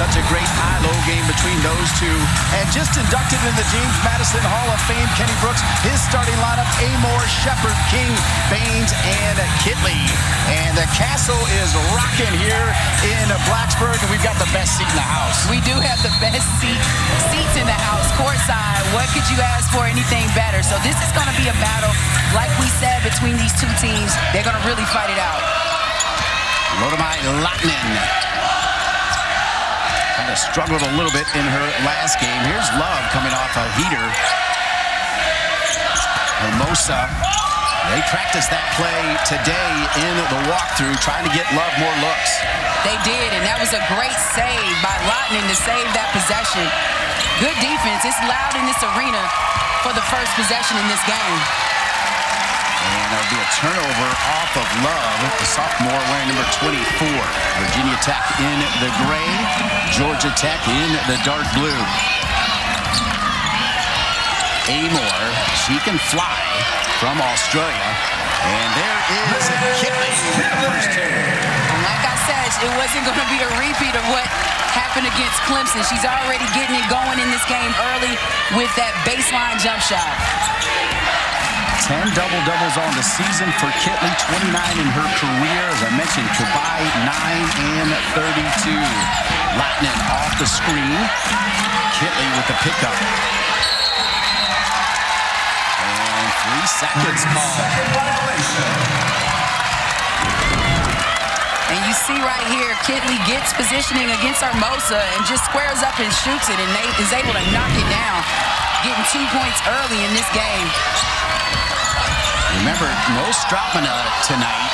Such a great high-low game between those two. And just inducted in the James Madison Hall of Fame, Kenny Brooks, his starting lineup, Amoore, Shepard, King, Baines, and Kitley. And the castle is rocking here in Blacksburg, and we've got the best seat in the house. We do have the best seats in the house, courtside. What could you ask for anything better? So this is going to be a battle, like we said, between these two teams. They're going to really fight it out. Lotta-Maj Lahtinen kind of struggled a little bit in her last game. Here's Love coming off a heater. Hermosa, they practiced that play today in the walkthrough, trying to get Love more looks. They did, and that was a great save by Lahtinen to save that possession. Good defense. It's loud in this arena for the first possession in this game. And there'll be a turnover off of Love, the sophomore wearing number 24. Virginia Tech in the gray, Georgia Tech in the dark blue. Amoore, she can fly from Australia. And there is Kitley with the first two. And like I said, it wasn't going to be a repeat of what happened against Clemson. She's already getting it going in this game early with that baseline jump shot. 10 double-doubles on the season for Kitley, 29 in her career. As I mentioned, Kabai, 9 and 32. Lahtinen off the screen. Kitley with the pickup. And 3 seconds called. And you see right here, Kitley gets positioning against Hermosa and just squares up and shoots it, and is able to knock it down, getting 2 points early in this game. Remember, no Stratmana tonight,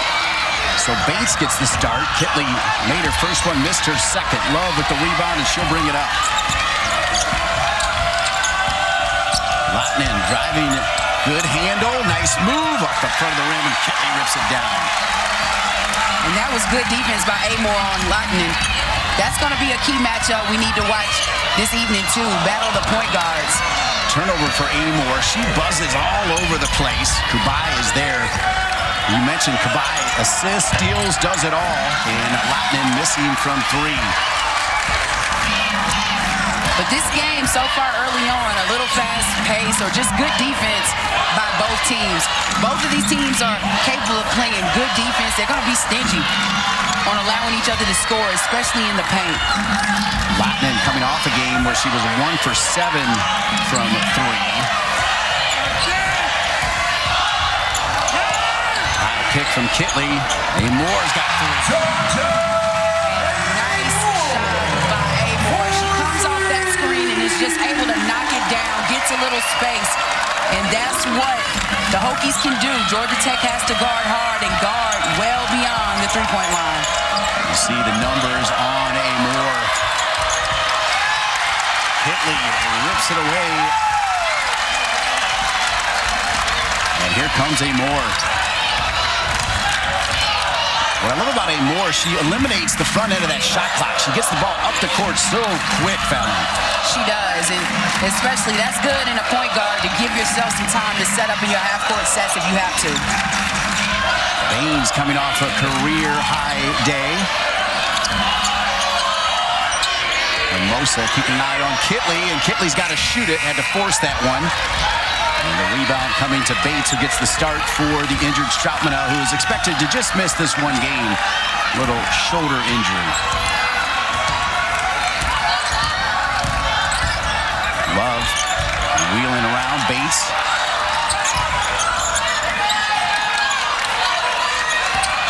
so Bates gets the start. Kitley made her first one, missed her second. Love with the rebound, and she'll bring it up. Lahtinen driving, good handle, nice move off the front of the rim, and Kitley rips it down. And that was good defense by Amoore on Lahtinen. That's going to be a key matchup we need to watch this evening, too. Battle the point guards. Turnover for Amoore. She buzzes all over the place. Kabai is there. You mentioned Kabai. Assists, steals, does it all. And Lahtinen missing from 3. But this game so far early on, a little fast pace or just good defense by both teams. Both of these teams are capable of playing good defense. They're going to be stingy on allowing each other to score, especially in the paint. Lahtinen coming off a game where she was 1 for 7 from 3. High pick from Kitley. Amoore's got 3. Nice shot by Amoore. She comes off that screen and is just able to knock it down, gets a little space. And that's what the Hokies can do. Georgia Tech has to guard hard and guard well beyond the three-point line. You see the numbers on Amoore. Kitley rips it away. And here comes Amoore. What I love about Amoore, she eliminates the front end of that shot clock. She gets the ball up the court so quick, Fallon. She does, and especially that's good in a point guard to give yourself some time to set up in your half-court sets if you have to. Baines coming off a career-high day. Hermosa keeping an eye on Kitley, and Kitley's got to shoot it, had to force that one. And the rebound coming to Bates, who gets the start for the injured Stratmana, who is expected to just miss this one game. Little shoulder injury. Love wheeling around Bates.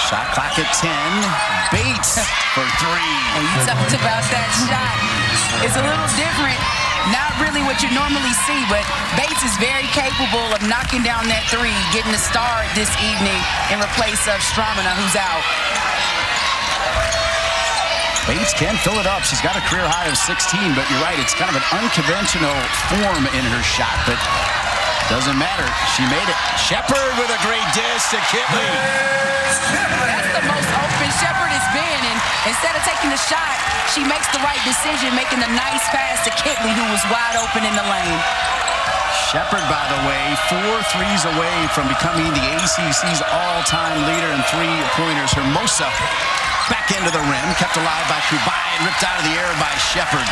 Shot clock at 10. Bates for 3. And you talked about that shot. It's a little different. Not really what you normally see, but Bates is very capable of knocking down that 3, getting the start this evening in replace of Stratmana, who's out. Bates can fill it up. She's got a career high of 16, but you're right, it's kind of an unconventional form in her shot, but doesn't matter. She made it. Shepard with a great dish to Kitley. That's the most open Shepard has been, and instead of taking the shot, she makes the right decision, making the nice pass to Kitley, who was wide open in the lane. Shepard, by the way, 4 threes away from becoming the ACC's all-time leader in 3-pointers. Hermosa back into the rim, kept alive by Kubai and ripped out of the air by Shepherd.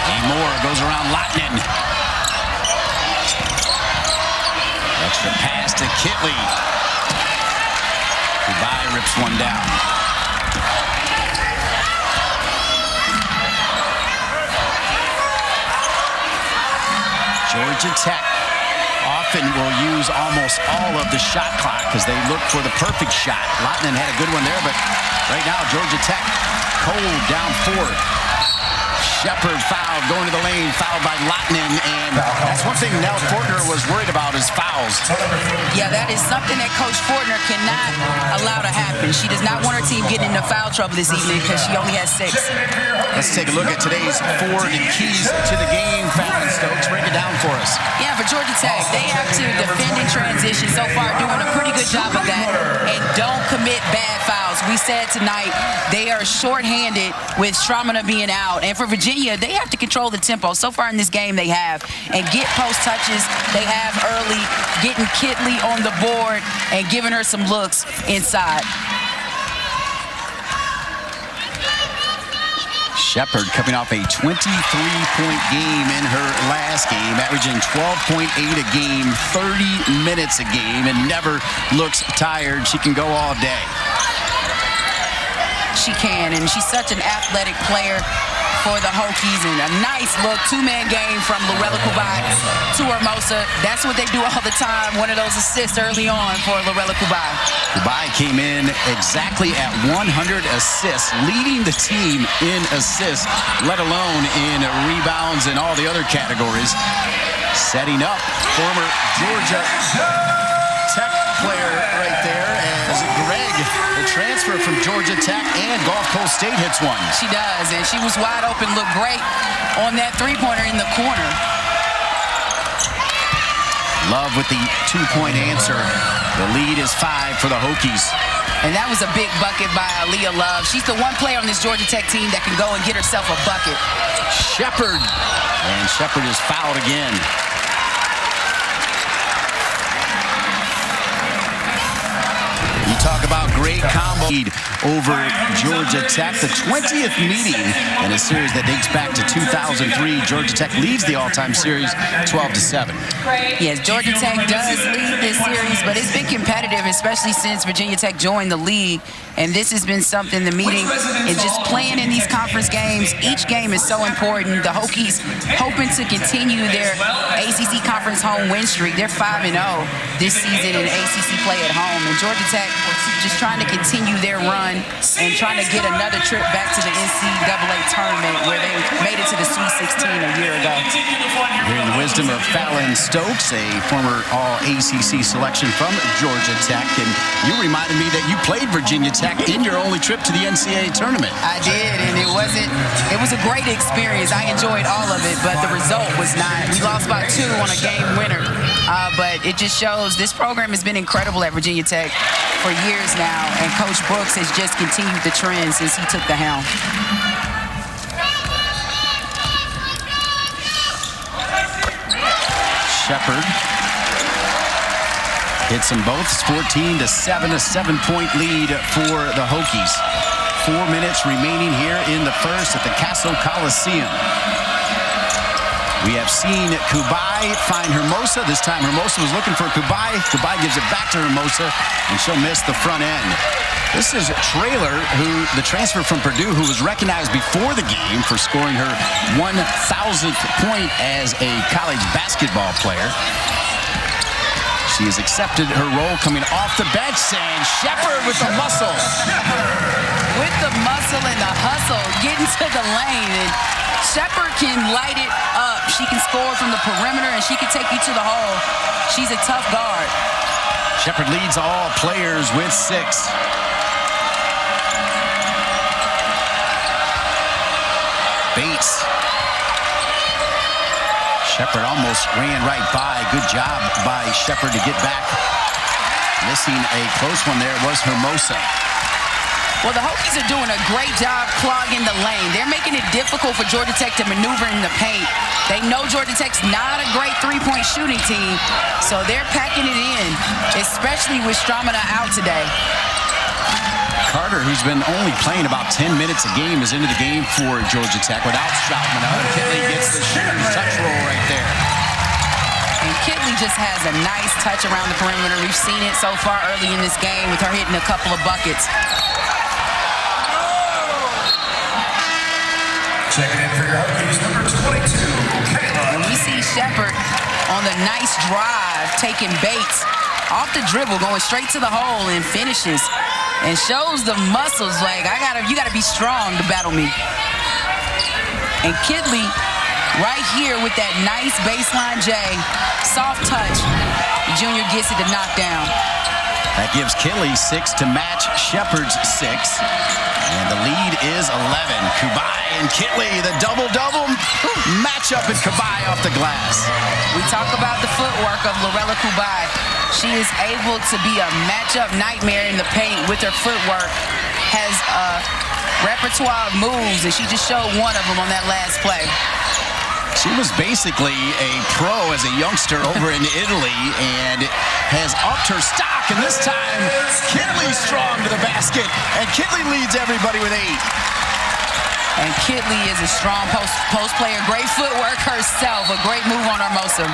Amoore goes around Lahtinen. Extra pass to Kitley. Kubai rips one down. Georgia Tech often will use almost all of the shot clock because they look for the perfect shot. Lahtinen had a good one there, but right now Georgia Tech cold down 4. Shepherd fouled, going to the lane, fouled by Lahtinen, and that's one thing Nell Fortner was worried about is fouls. Yeah, that is something that Coach Fortner cannot allow to happen. She does not want her team getting into foul trouble this evening because she only has 6. Let's take a look at today's 4 keys to the game. Fallon Stokes, break it down for us. Yeah, for Georgia Tech, they have to defend in transition. So far, doing a pretty good job of that, and don't commit bad fouls. We said tonight they are shorthanded with Stramina being out, and for Virginia, they have to control the tempo. So far in this game, they have, and get post touches. They have early, getting Kitley on the board and giving her some looks inside. Shepherd coming off a 23-point game in her last game, averaging 12.8 a game, 30 minutes a game, and never looks tired. She can go all day. She can, and she's such an athletic player for the Hokies, and a nice look, 2-man game from Lorella Kubai to Hermosa. That's what they do all the time. One of those assists early on for Lorella Kubai. Kubai came in exactly at 100 assists, leading the team in assists, let alone in rebounds and all the other categories. Setting up former Georgia Tech player right there as Greg, the transfer from Georgia Tech and Gulf Coast State, hits one. She does, and she was wide open, looked great on that three-pointer in the corner. Love with the 2-point answer. The lead is 5 for the Hokies. And that was a big bucket by Aaliyah Love. She's the one player on this Georgia Tech team that can go and get herself a bucket. Shepherd, and Shepherd is fouled again. You talk about great combo over Georgia Tech. The 20th meeting in a series that dates back to 2003. Georgia Tech leads the all-time series 12-7. Yes, Georgia Tech does lead this series, but it's been competitive, especially since Virginia Tech joined the league. And this has been something, the meeting is just playing in these conference games. Each game is so important. The Hokies hoping to continue their ACC conference home win streak. They're 5-0 this season in ACC play at home. And Georgia Tech just trying to continue their run and trying to get another trip back to the NCAA tournament where they made it to the Sweet 16 a year ago. Hearing the wisdom of Fallon Stokes, a former All-ACC selection from Georgia Tech. And you reminded me that you played Virginia Tech in your only trip to the NCAA tournament. I did, and it was a great experience. I enjoyed all of it, but the result was not. We lost by 2 on a game winner. But it just shows this program has been incredible at Virginia Tech for years now, and Coach Brooks has just continued the trend since he took the helm. Shepherd hits them both. It's 14-7, a 7-point lead for the Hokies. 4 minutes remaining here in the first at the Castle Coliseum. We have seen Kubai find Hermosa. This time Hermosa was looking for Kubai. Kubai gives it back to Hermosa, and she'll miss the front end. This is Traylor, the transfer from Purdue, who was recognized before the game for scoring her 1,000th point as a college basketball player. She has accepted her role coming off the bench, and Shepherd with the muscle. With the muscle and the hustle, getting to the lane. And Shepherd can light it up. She can score from the perimeter, and she can take you to the hole. She's a tough guard. Shepherd leads all players with 6. Bates. Shepherd almost ran right by. Good job by Shepherd to get back. Missing a close one there was Hermosa. Well, the Hokies are doing a great job clogging the lane. They're making it difficult for Georgia Tech to maneuver in the paint. They know Georgia Tech's not a great three-point shooting team, so they're packing it in, especially with Stamina out today. Carter, who's been only playing about 10 minutes a game, is into the game for Georgia Tech without Stamina. Kitley gets the shooter's touch roll right there. And Kitley just has a nice touch around the perimeter. We've seen it so far early in this game with her hitting a couple of buckets. Checking in for your Hokies, number 22, Kayla. And we see Shepard on the nice drive, taking Bates off the dribble, going straight to the hole and finishes. And shows the muscles like, you gotta be strong to battle me. And Kitley right here with that nice baseline J, soft touch. Junior gets it to knock down. That gives Kitley 6 to match Shepard's 6. And the lead is 11. Kubai and Kitley, the double-double matchup in Kubai off the glass. We talk about the footwork of Lorella Kubai. She is able to be a matchup nightmare in the paint with her footwork. Has a repertoire of moves, and she just showed one of them on that last play. She was basically a pro as a youngster over in Italy and has upped her stock. And this time, Kitley strong to the basket. And Kitley leads everybody with 8. And Kitley is a strong post player. Great footwork herself. A great move on Hermosa.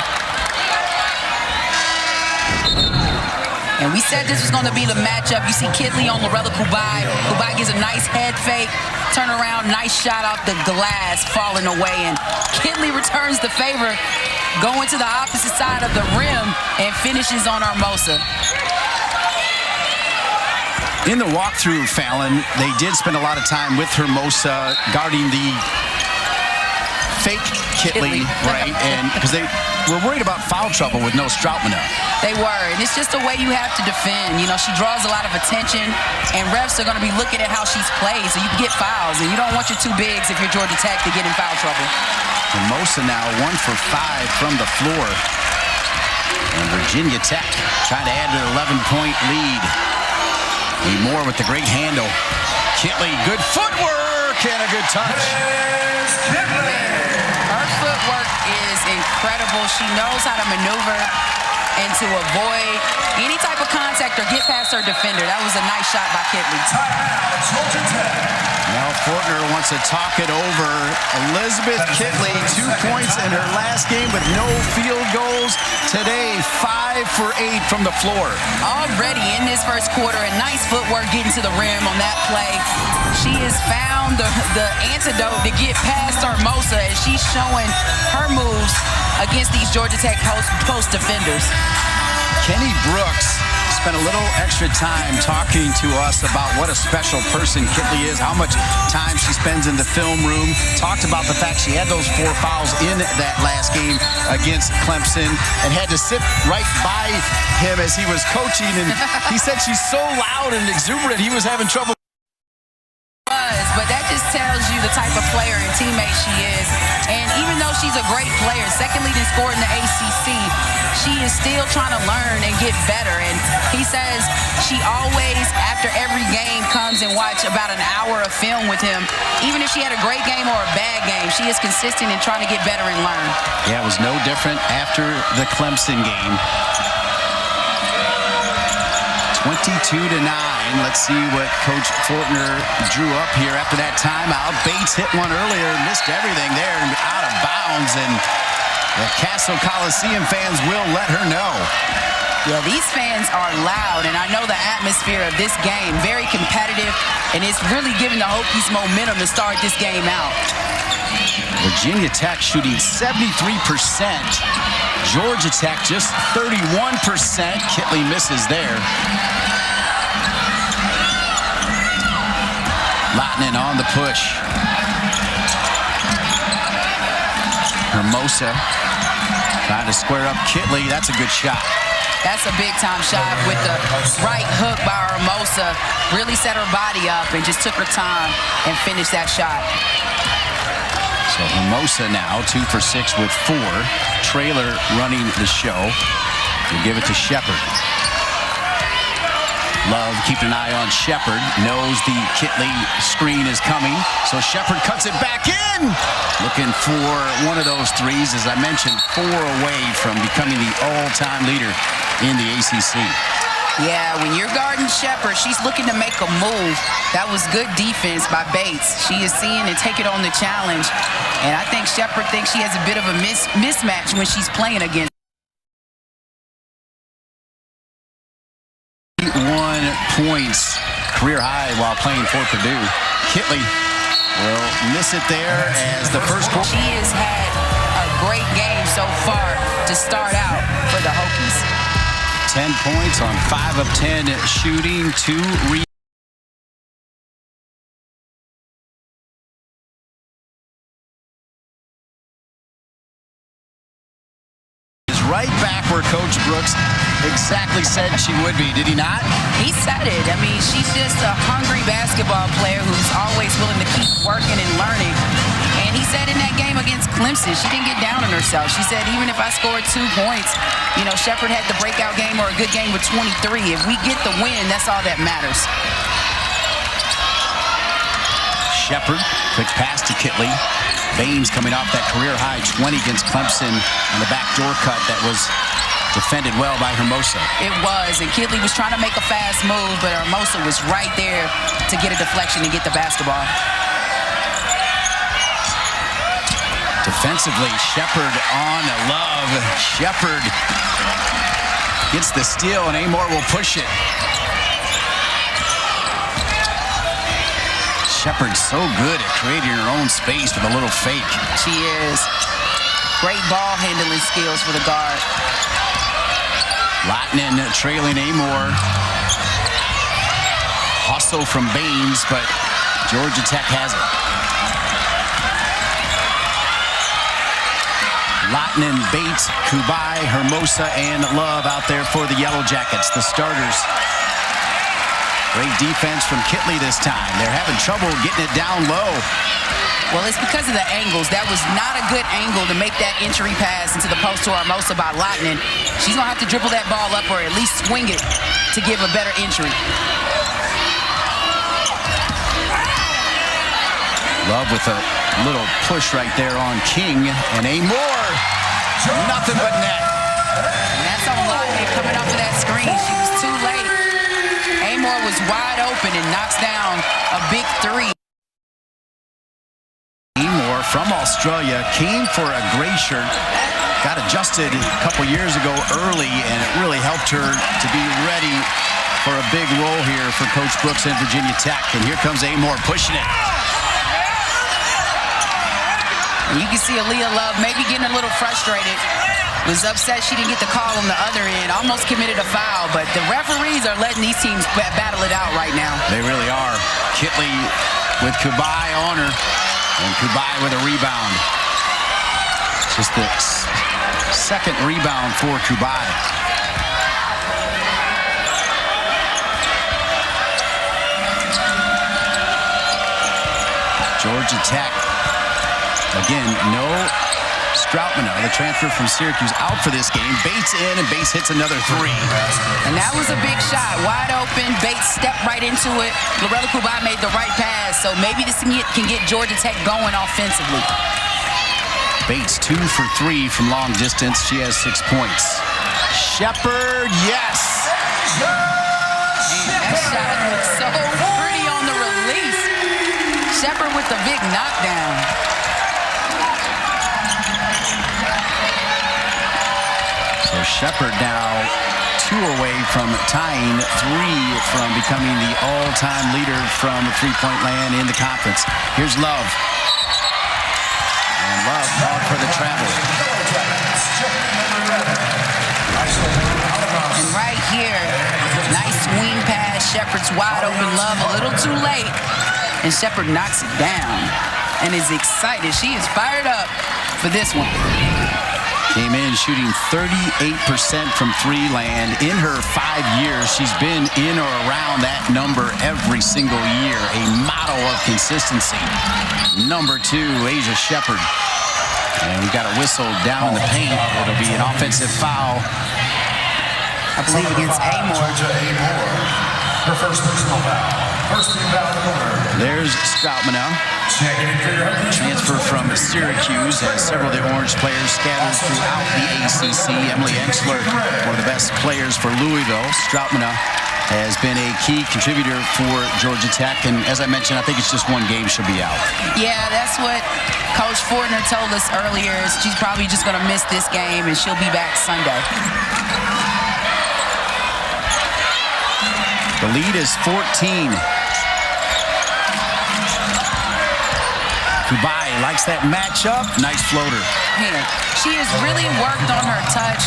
And we said this was going to be the matchup. You see Kitley on Lorella Kubai. Kubai gets a nice head fake, turn around, nice shot off the glass, falling away. And Kitley returns the favor, going to the opposite side of the rim and finishes on Hermosa. In the walkthrough, Fallon, they did spend a lot of time with Hermosa guarding the fake Kitley, right? And because they were worried about foul trouble with no Stroutmana. They were, and it's just the way you have to defend. You know, she draws a lot of attention, and refs are going to be looking at how she's played, so you can get fouls, and you don't want your two bigs if you're Georgia Tech to get in foul trouble. Hermosa now 1 for 5 from the floor. And Virginia Tech trying to add an 11-point lead. Moore with the great handle. Kitley, good footwork and a good touch. Her footwork is incredible. She knows how to maneuver and to avoid any type of contact or get past her defender. That was a nice shot by Kitley. Now Fortner wants to talk it over. Elizabeth Kitley, 2 points in her last game with no field goals. Today, 5 for 8 from the floor. Already in this first quarter, a nice footwork getting to the rim on that play. She has found the antidote to get past Hermosa, as she's showing her moves against these Georgia Tech post defenders. Kenny Brooks spent a little extra time talking to us about what a special person Kitley is, how much time she spends in the film room. Talked about the fact she had those 4 fouls in that last game against Clemson and had to sit right by him as he was coaching. And he said she's so loud and exuberant, he was having trouble. But that just tells you the type of player and teammate she is. And even though she's a great player, second leading scorer in the ACC, she is still trying to learn and get better. And he says she always, after every game, comes and watch about an hour of film with him. Even if she had a great game or a bad game, she is consistent in trying to get better and learn. Yeah, it was no different after the Clemson game. 22-9. Let's see what Coach Fortner drew up here after that timeout. Bates hit one earlier, missed everything there and out of bounds, and the Castle Coliseum fans will let her know. Yeah, these fans are loud, and I know the atmosphere of this game, very competitive, and it's really giving the Hokies momentum to start this game out. Virginia Tech shooting 73%. Georgia Tech just 31%. Kitley misses there. Lahtinen on the push. Hermosa trying to square up Kitley. That's a good shot. That's a big-time shot with the right hook by Hermosa. Really set her body up and just took her time and finished that shot. So Hermosa now 2 for 6 with 4. Trailer running the show. We give it to Shepard. Love keeping an eye on Shepard. Knows the Kitley screen is coming. So Shepard cuts it back in. Looking for one of those threes. As I mentioned, 4 away from becoming the all-time leader in the ACC. Yeah, when you're guarding Shepard, she's looking to make a move. That was good defense by Bates. She is seeing and taking on the challenge. And I think Shepard thinks she has a bit of a mismatch when she's playing against. 1 points, career high while playing for Purdue. Kitley will miss it there as the first quarter. She has had a great game so far to start out for the Hokies. 10 points on 5 of 10 shooting, 2 rebounds. Right back where Coach Brooks exactly said she would be, did he not? He said it. I mean, she's just a hungry basketball player who's always willing to keep working and learning. And he said in that game against Clemson, she didn't get down on herself. She said, even if I scored 2 points, you know, Shepard had the breakout game or a good game with 23. If we get the win, that's all that matters. Shepard, quick pass to Kitley. Baines coming off that career-high 20 against Clemson on the backdoor cut that was defended well by Hermosa. It was, and Kitley was trying to make a fast move, but Hermosa was right there to get a deflection and get the basketball. Defensively, Shepard on Love. Shepard gets the steal, and Amoore will push it. Shepard's so good at creating her own space with a little fake. She is. Great ball handling skills for the guard. Lahtinen trailing Amoore. Hustle from Baines, but Georgia Tech has it. Lahtinen, Bates, Kubai, Hermosa, and Love out there for the Yellow Jackets, the starters. Great defense from Kitley this time. They're having trouble getting it down low. Well, it's because of the angles. That was not a good angle to make that entry pass into the post to Hermosa by Lahtinen. She's going to have to dribble that ball up or at least swing it to give a better entry. Love with a little push right there on King. And Amoore, nothing but net. And that's on Lahtinen coming off of that screen. She was too late. Amoore was wide open and knocks down a big 3. Amoore from Australia came for a gray shirt, got adjusted a couple years ago early, and it really helped her to be ready for a big role here for Coach Brooks and Virginia Tech. And here comes Amoore pushing it. And you can see Aaliyah Love maybe getting a little frustrated. Was upset she didn't get the call on the other end. Almost committed a foul, but the referees are letting these teams battle it out right now. They really are. Kitley with Kubai on her, and Kubai with a rebound. Just the second rebound for Kubai. Georgia Tech, again, no Stroutman, the transfer from Syracuse, out for this game. Bates in, and Bates hits another 3. And that was a big shot. Wide open. Bates stepped right into it. Lorella Kubai made the right pass, so maybe this can get Georgia Tech going offensively. Bates 2 for 3 from long distance. She has 6 points. Shepard, yes! Man, that shot looks so pretty on the release. Shepard with the big knockdown. So Shepard now 2 away from tying, 3 from becoming the all-time leader from three-point land in the conference. Here's Love. And Love called for the travel. And right here, nice swing pass. Shepard's wide open. Love a little too late. And Shepard knocks it down and is excited. She is fired up for this one. Came in shooting 38% from 3-land. In her 5 years, she's been in or around that number every single year. A model of consistency. Number 2, Asia Shepard. And we got a whistle down in the paint. It'll be an offensive foul. I believe against Amoore. Her first personal foul. First team foul in order. There's Stroutman now. Transfer from Syracuse, has several of the Orange players scattered throughout the ACC. Emily Ensler, one of the best players for Louisville. Stroutman has been a key contributor for Georgia Tech, and as I mentioned, I think it's just one game she'll be out. Yeah, that's what Coach Fortner told us earlier. Is she's probably just going to miss this game, and she'll be back Sunday. The lead is 14. Kubai likes that matchup. Nice floater. Man, she has really worked on her touch.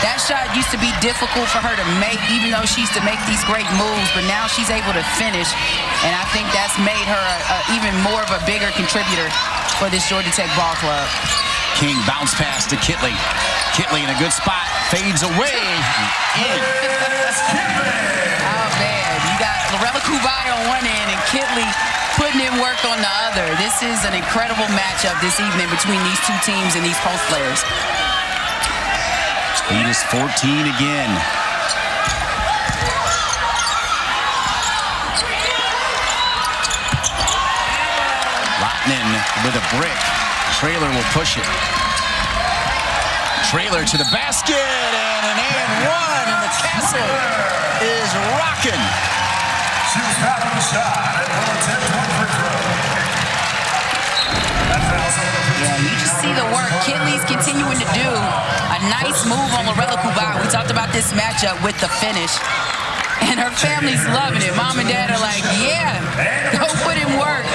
That shot used to be difficult for her to make, even though she used to make these great moves, but now she's able to finish, and I think that's made her even more of a bigger contributor for this Georgia Tech ball club. King bounce pass to Kitley. Kitley in a good spot, fades away. In. Oh, man, you got Lorella Kubai on one end and Kitley putting in work on the other. This is an incredible matchup this evening between these two teams and these post players. Lead is 14 again. Lahtinen with a brick. Trailer will push it. Trailer to the basket and an and one, and the castle is rocking. She was fouled on the shot at 10-point free throw. Yeah, you just see the work Kitley's continuing to do. A nice move on Lorella Kubai. We talked about this matchup with the finish. And her family's loving it. Mom and dad are like, yeah, go put in work.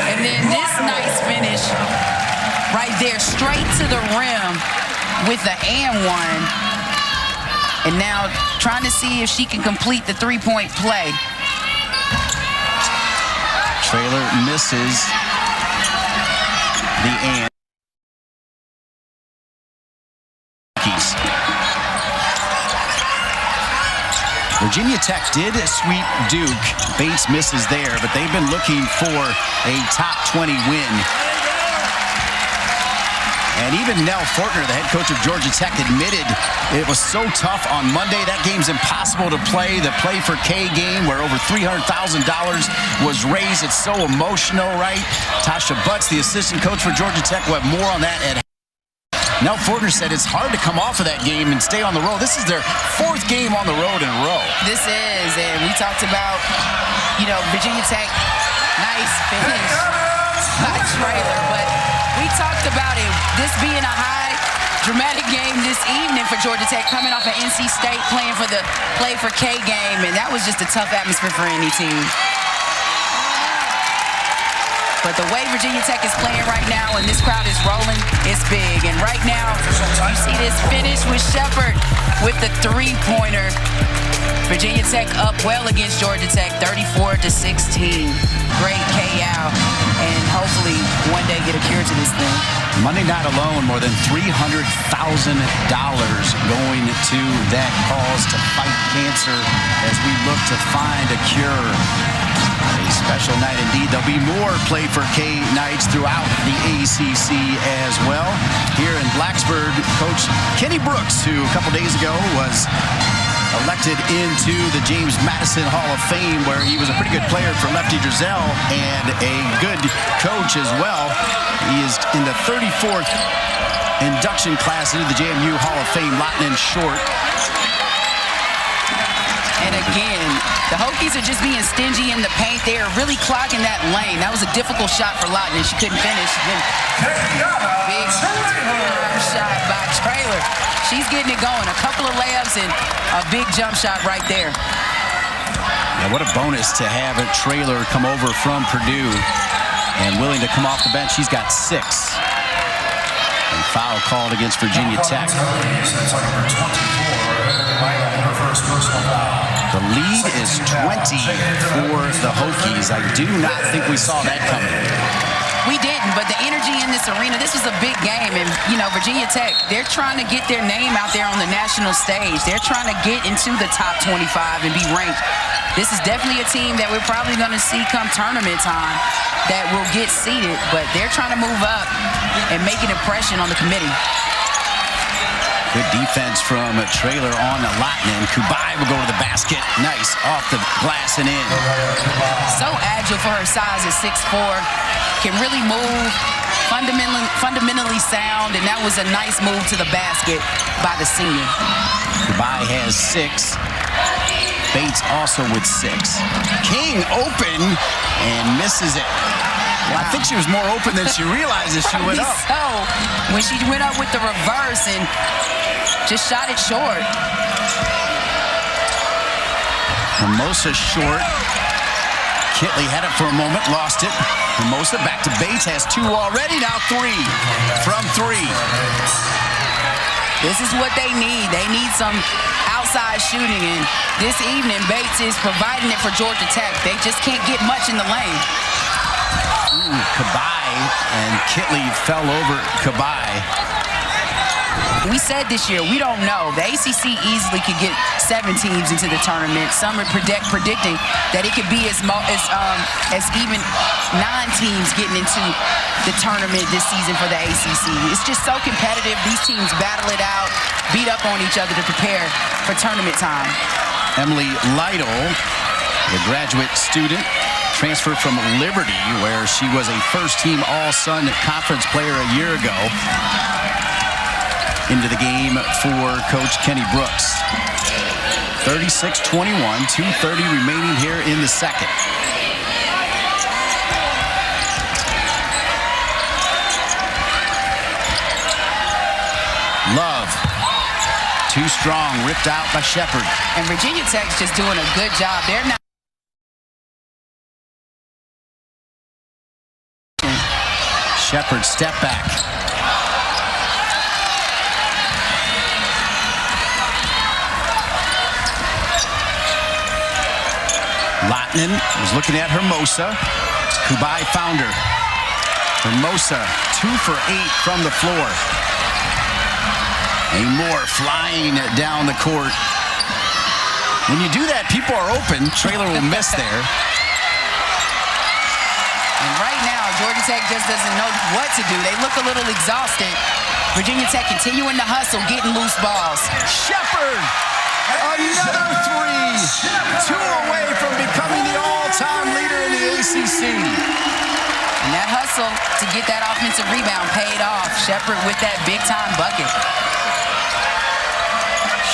And then this nice finish right there, straight to the rim with the and one. And now trying to see if she can complete the three-point play. Trailer misses the and. Hokies. Virginia Tech did sweep Duke. Bates misses there, but they've been looking for a top 20 win. And even Nell Fortner, the head coach of Georgia Tech, admitted it was so tough on Monday. That game's impossible to play. The Play for K game where over $300,000 was raised. It's so emotional, right? Tasha Butts, the assistant coach for Georgia Tech, will have more on that at Nell Fortner said it's hard to come off of that game and stay on the road. This is their fourth game on the road in a row. This is, and we talked about, Virginia Tech, nice finish by Trailer, but we talked about it, this being a high dramatic game this evening for Georgia Tech, coming off of NC State playing for the Play for K game, and that was just a tough atmosphere for any team. But the way Virginia Tech is playing right now and this crowd is rolling, it's big. And right now, you see this finish with Shepard with the three-pointer. Virginia Tech up well against Georgia Tech, 34-16. Great KO, and hopefully one day get a cure to this thing. Monday night alone, more than $300,000 going to that cause to fight cancer as we look to find a cure. A special night indeed. There'll be more Play for K nights throughout the ACC as well. Here in Blacksburg, Coach Kenny Brooks, who a couple days ago was elected into the James Madison Hall of Fame, where he was a pretty good player for Lefty Driesell and a good coach as well. He is in the 34th induction class into the JMU Hall of Fame. Lahtinen short. And again, the Hokies are just being stingy in the paint. They are really clogging that lane. That was a difficult shot for Lahtinen. She couldn't finish. Big shot by Trailer. She's getting it going. A couple of layups and a big jump shot right there. Yeah, what a bonus to have a Trailer come over from Purdue and willing to come off the bench. She's got 6. And foul called against Virginia Tech. The lead is 20 for the Hokies. I do not think we saw that coming. We didn't, but the energy in this arena, this was a big game. And, Virginia Tech, they're trying to get their name out there on the national stage. They're trying to get into the top 25 and be ranked. This is definitely a team that we're probably going to see come tournament time that will get seeded, but they're trying to move up and make an impression on the committee. Good defense from Traylor on Lahtinen. Kubai will go to the basket. Nice. Off the glass and in. So agile for her size at 6'4". Can really move. Fundamentally sound. And that was a nice move to the basket by the senior. Kubai has 6. Bates also with 6. King open and misses it. Wow. I think she was more open than she realized as she went up. So, when she went up with the reverse and just shot it short. Hermosa short. Kitley had it for a moment, lost it. Hermosa back to Bates, has 2 already, now 3 from 3. This is what they need. They need some outside shooting, and this evening Bates is providing it for Georgia Tech. They just can't get much in the lane. Kubai, and Kitley fell over Kubai. We said this year, we don't know. The ACC easily could get 7 teams into the tournament. Some are predicting that it could be as even 9 teams getting into the tournament this season for the ACC. It's just so competitive. These teams battle it out, beat up on each other to prepare for tournament time. Emily Lytle, the graduate student, transferred from Liberty, where she was a first-team All-Sun Conference player a year ago, into the game for Coach Kenny Brooks. 36-21, 2:30 remaining here in the second. Love, too strong, ripped out by Shepard. And Virginia Tech's just doing a good job. They're not. Shepard step back. Lahtinen was looking at Hermosa. Kubai found her. Hermosa 2 for 8 from the floor. Amoore flying down the court. When you do that, people are open. Traylor will miss there. And right now, Georgia Tech just doesn't know what to do. They look a little exhausted. Virginia Tech continuing to hustle, getting loose balls. Shepard, another 3. 2 away from becoming the all-time leader in the ACC. And that hustle to get that offensive rebound paid off. Shepard with that big-time bucket.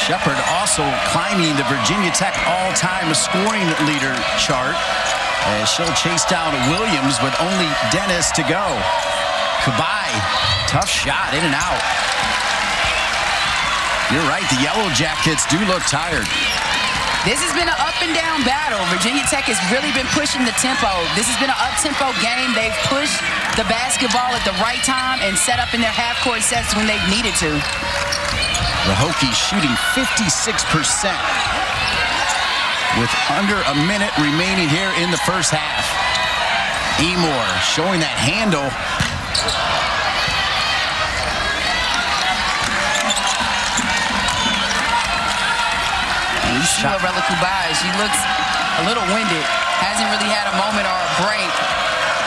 Shepard also climbing the Virginia Tech all-time scoring leader chart, as she'll chase down Williams with only Dennis to go. Kubai, tough shot, in and out. You're right, the Yellow Jackets do look tired. This has been an up-and-down battle. Virginia Tech has really been pushing the tempo. This has been an up-tempo game. They've pushed the basketball at the right time and set up in their half-court sets when they've needed to. The Hokies shooting 56%. With under a minute remaining here in the first half. Amoore showing that handle. You see Lorella Kubai, she looks a little winded. Hasn't really had a moment or a break.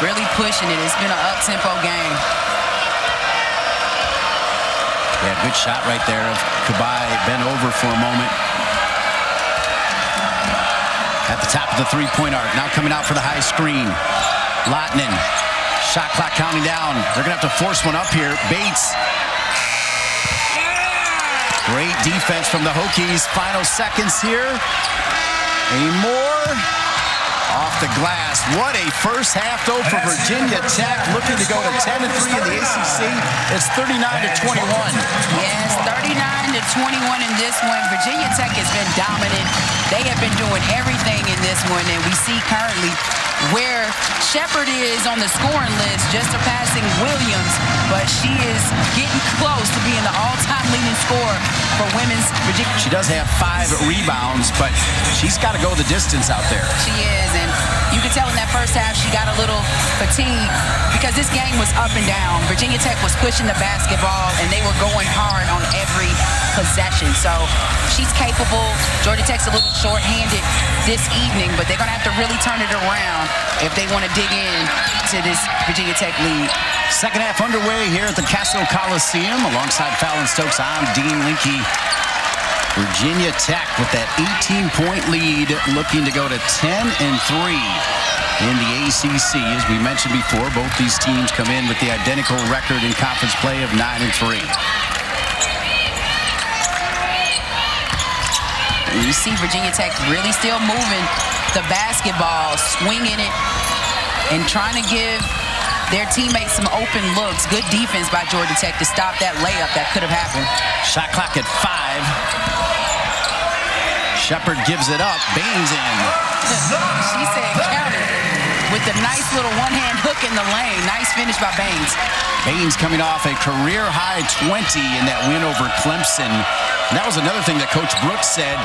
Really pushing it. It's been an up-tempo game. Yeah, good shot right there of Kubai bent over for a moment. At the top of the three-point arc, now coming out for the high screen. Lahtinen, shot clock counting down. They're gonna have to force one up here. Bates. Great defense from the Hokies. Final seconds here. Amoore off the glass. What a first half though for Virginia Tech, looking to go to 10-3 in the ACC. It's 39-21. Yes, 39-21 in this one. Virginia Tech has been dominant. They have been doing everything in this one, and we see currently where Shepard is on the scoring list, just surpassing Williams, but she is getting close to being the all-time leading scorer for women's Virginia. She does have 5 rebounds, but she's got to go the distance out there. She is, and you can tell in that first half she got a little fatigued because this game was up and down. Virginia Tech was pushing the basketball, and they were going hard on every possession. So she's capable. Georgia Tech's a little short-handed this evening, but they're going to have to really turn it around if they want to dig in to this Virginia Tech lead. Second half underway here at the Castle Coliseum. Alongside Fallon Stokes, I'm Dean Linke. Virginia Tech with that 18-point lead, looking to go to 10-3 in the ACC. As we mentioned before, both these teams come in with the identical record in conference play of 9-3. You see Virginia Tech really still moving the basketball, swinging it, and trying to give their teammates some open looks. Good defense by Georgia Tech to stop that layup that could have happened. Shot clock at 5. Shepard gives it up. Baines in. She said count it with the nice little one-hand hook in the lane. Nice finish by Baines. Baines coming off a career-high 20 in that win over Clemson. And that was another thing that Coach Brooks said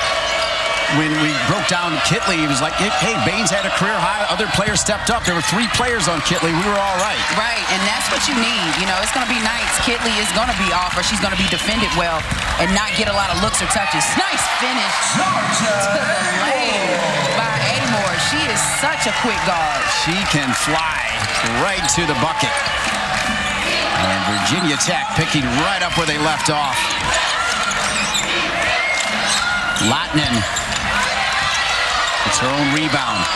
when we broke down Kitley. He was like, hey, Baines had a career high. Other players stepped up. There were 3 players on Kitley. We were all right. Right, and that's what you need. You know, it's going to be nights Kitley is going to be off, or she's going to be defended well and not get a lot of looks or touches. Nice finish to the lane by Amoore. She is such a quick guard. She can fly right to the bucket. And Virginia Tech picking right up where they left off. Lahtinen. It's her own rebound.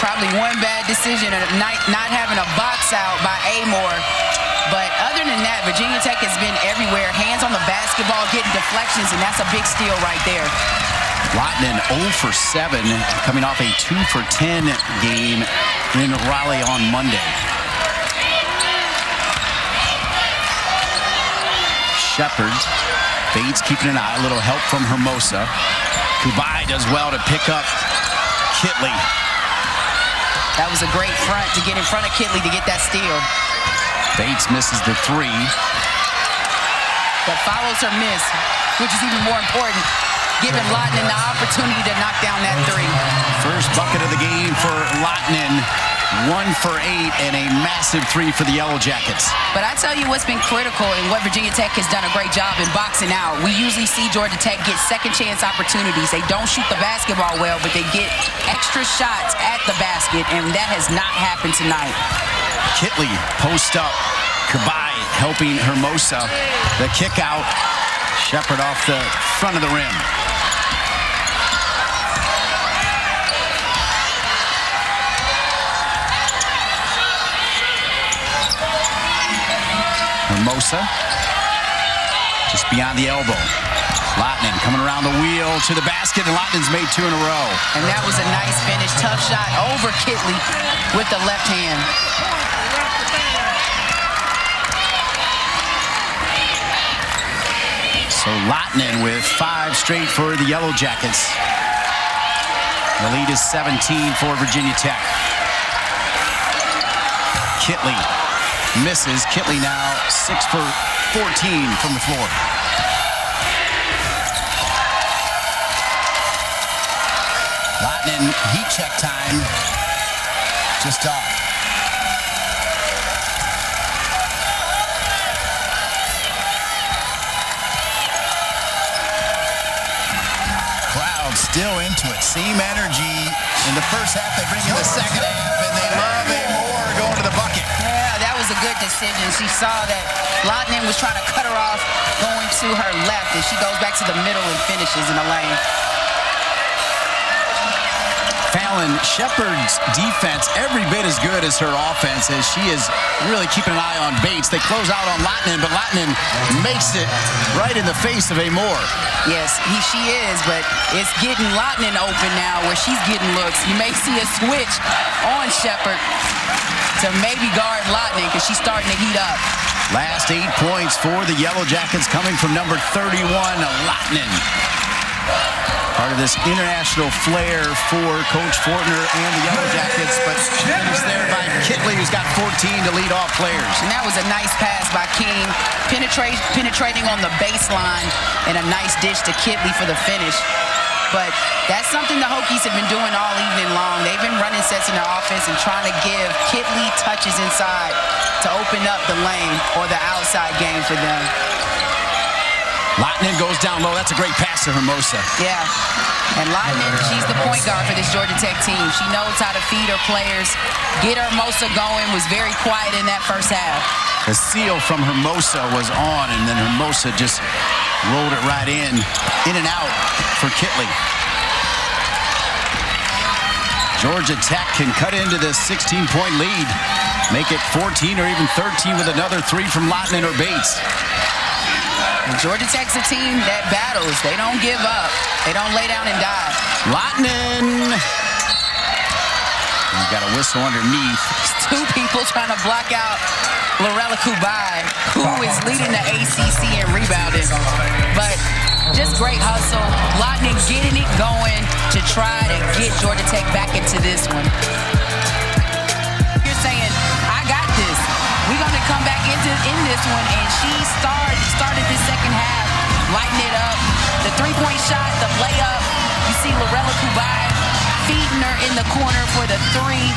Probably one bad decision of not having a box out by Amoore. But other than that, Virginia Tech has been everywhere. Hands on the basketball, getting deflections, and that's a big steal right there. Lahtinen 0 for 7, coming off a 2 for 10 game in Raleigh on Monday. Shepard. Bates keeping an eye. A little help from Hermosa. Kubai does well to pick up Kitley. That was a great front to get in front of Kitley to get that steal. Bates misses the 3. But follows her miss, which is even more important, giving Lahtinen the opportunity to knock down that 3. First bucket of the game for Lahtinen. 1 for 8 and a massive 3 for the Yellow Jackets. But I tell you what's been critical and what Virginia Tech has done a great job in boxing out. We usually see Georgia Tech get second chance opportunities. They don't shoot the basketball well, but they get extra shots at the basket, and that has not happened tonight. Kitley post up. Kubai helping Hermosa. The kick out. Shepard off the front of the rim. Hermosa, just beyond the elbow. Lahtinen coming around the wheel to the basket, and Lattinen's made 2 in a row. And that was a nice finish. Tough shot over Kitley with the left hand. So Lahtinen with 5 straight for the Yellow Jackets. The lead is 17 for Virginia Tech. Kitley misses. Kitley now 6 for 14 from the floor. Lahtinen, heat check time. Just off. Crowd still into it. Same energy in the first half. They bring in the second half, and they love Amoore going to the bucket. That was a good decision. She saw that Lahtinen was trying to cut her off going to her left, and she goes back to the middle and finishes in the lane. Fallon, Shepard's defense every bit as good as her offense, as she is really keeping an eye on Bates. They close out on Lahtinen, but Lahtinen makes it right in the face of Amoore. Yes, she is, but it's getting Lahtinen open now where she's getting looks. You may see a switch on Shepard to maybe guard Lahtinen because she's starting to heat up. Last 8 points for the Yellow Jackets coming from number 31, Lahtinen. Part of this international flair for Coach Fortner and the Yellow Jackets, but finished there by Kitley, who's got 14 to lead off players. And that was a nice pass by King, penetrating on the baseline, and a nice dish to Kitley for the finish. but that's something the Hokies have been doing all evening long. They've been running sets in their offense and trying to give Kitley touches inside to open up the lane or the outside game for them. Lahtinen goes down low. That's a great pass to Hermosa. Yeah. And Lahtinen, she's the point guard for this Georgia Tech team. She knows how to feed her players. Get Hermosa going. Was very quiet in that first half. The seal from Hermosa was on, and then Hermosa just rolled it right in and out for Kitley. Georgia Tech can cut into this 16-point lead, make it 14 or even 13 with another three from Lahtinen or Bates. And Georgia Tech's a team that battles. They don't give up. They don't lay down and die. Lahtinen. He's got a whistle underneath. Two people trying to block out Lorella Kubai, who is leading the ACC in rebounding. But just great hustle. Lahtinen getting it going to try to get Georgia Tech back into this one. You're saying, I got this. We're going to come back in this one, and she started this second half, lighting it up. The three-point shot, the layup. You see Lorella Kubai feeding her in the corner for the three,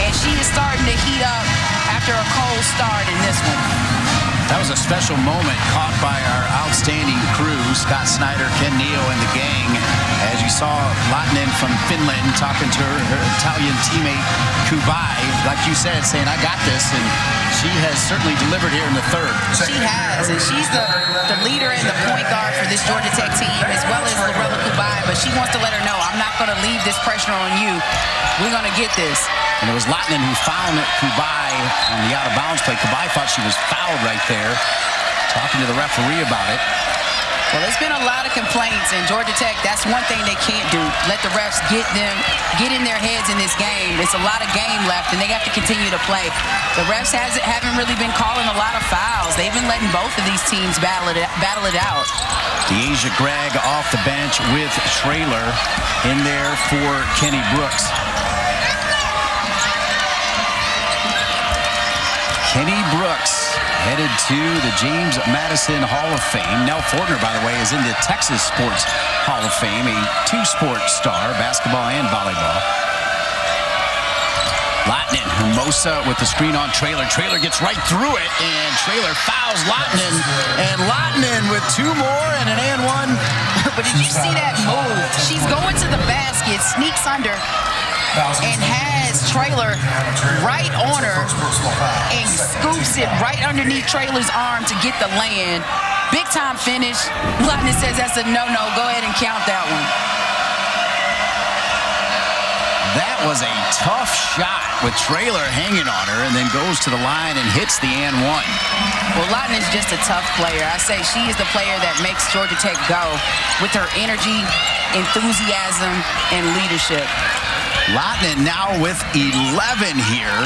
and she is starting to heat up after a cold start in this one. That was a special moment caught by our outstanding crew, Scott Snyder, Ken Neal, and the gang, as you saw Lahtinen from Finland talking to her Italian teammate Kubai, like you said, saying, I got this, and she has certainly delivered here in the third. She has, and she's the leader and the point guard for this Georgia Tech team, as well as Lorella Kubai, but she wants to let her know, I'm not going to leave this pressure on you. We're going to get this. And it was Lahtinen who fouled Kubai on the out-of-bounds play. Kubai thought she was fouled right there, talking to the referee about it. Well, there's been a lot of complaints, and Georgia Tech, that's one thing they can't do. Let the refs get in their heads in this game. It's a lot of game left, and they have to continue to play. The refs haven't really been calling a lot of fouls. They've been letting both of these teams battle it out. Deasia Gregg off the bench with Traylor in there for Kenny Brooks. Kenny Brooks headed to the James Madison Hall of Fame. Nell Fortner, by the way, is in the Texas Sports Hall of Fame, a two-sport star, basketball and volleyball. Lahtinen, Hermosa with the screen on Traylor. Traylor gets right through it, and Traylor fouls Lahtinen. And Lahtinen with two more and an and one. But did you see that move? She's going to the basket, sneaks under, and has Traylor right on her and scoops it right underneath Traylor's arm to get the lay-in. Big time finish. Lahtinen says that's a no-no. Go ahead and count that one. That was a tough shot with Traylor hanging on her, and then goes to the line and hits the and one. Well, Lahtinen's just a tough player. I say she is the player that makes Georgia Tech go with her energy, enthusiasm, and leadership. Lahtinen now with 11 here.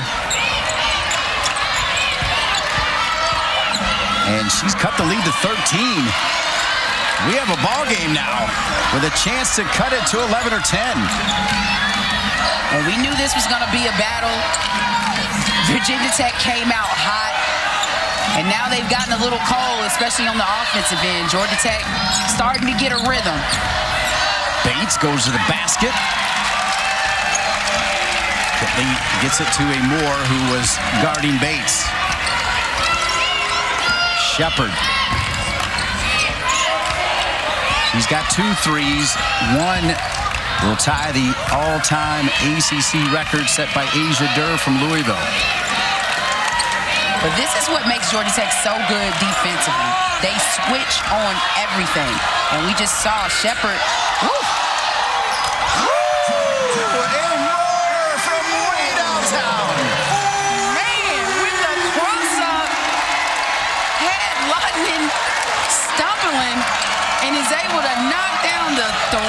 And she's cut the lead to 13. We have a ball game now with a chance to cut it to 11 or 10. And we knew this was going to be a battle. Virginia Tech came out hot. And now they've gotten a little cold, especially on the offensive end. Georgia Tech starting to get a rhythm. Bates goes to the basket. Kitley gets it to Amoore, who was guarding Bates. Shepard. She's got 2 threes. One will tie the all-time ACC record set by Asia Durr from Louisville. But this is what makes Georgia Tech so good defensively. They switch on everything. And we just saw Shepard. Woo! And is able to knock down the 3.